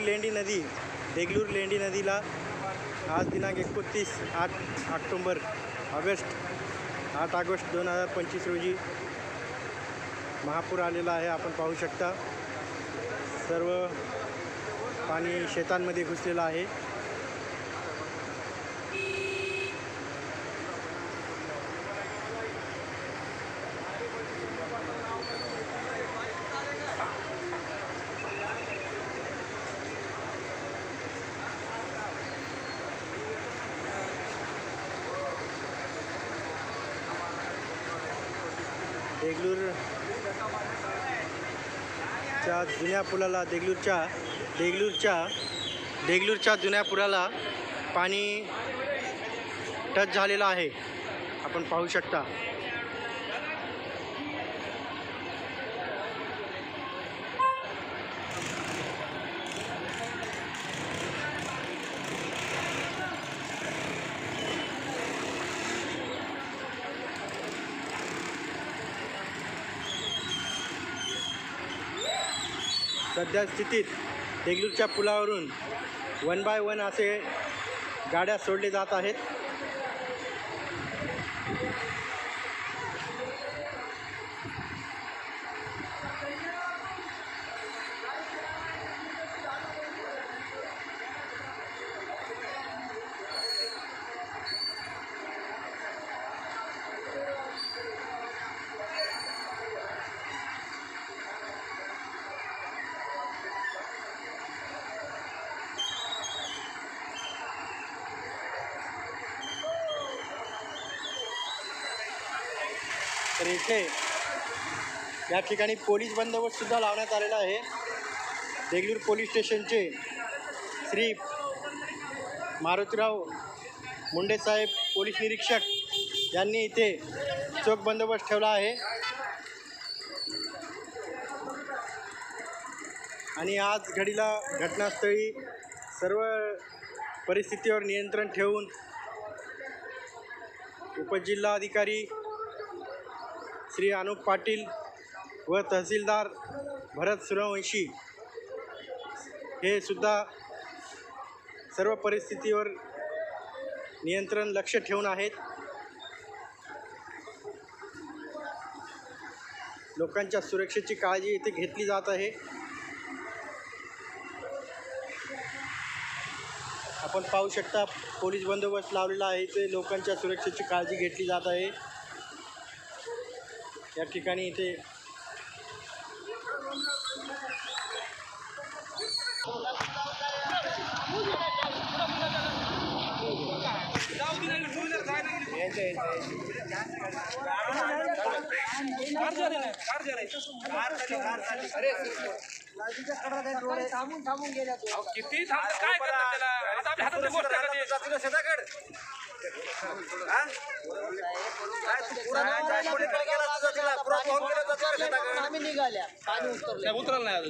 लेंडी नदी देगलूर लेंडी नदीला आज दिनांक 8 ऑगस्ट 2025 रोजी महापूर आलेला आहे। आपण पाहू शकता सर्व पाणी शेतांमध्ये घुसलेलं आहे। देगलूरच्या जुन्या पुलाला देगलूरच्या जुन्या पुलाला पाणी टच झालेलं आहे। आपण पाहू शकता सध्या स्थितीत देगलूरच्या पुलावरून 1 बाय 1 असे गाड्या सोडले जात आहेत। तर इथे या ठिकाणी पोलीस बंदोबस्त सुद्धा लावण्यात आलेला आहे। देगलूर पोलीस स्टेशनचे श्री मारुतीराव मुंडे साहेब पोलीस निरीक्षक यांनी इथे चोख बंदोबस्त ठेवला आहे आणि आज घडीला घटनास्थळी सर्व परिस्थितीवर नियंत्रण ठेवून उपजिल्हाधिकारी श्री अनुप पाटील व तहसीलदार भरत सूर्यवंशी हे सुद्धा सर्व परिस्थितीवर नियंत्रण लक्ष ठेवून आहेत। लोकांच्या सुरक्षेची काळजी इथे घेतली जात आहे। आपण पाहू शकता पोलीस बंदोबस्त लावलेला आहे। इथे लोकांच्या सुरक्षेची काळजी घेतली जात आहे। या ठिकाणी इथे थांबून गेल्या किती थांबलं काय करणार त्याला आता आपल्या हातात गोष्ट आहे का शेताकडे आम्ही निघाल्या पाणी उतरलं नाही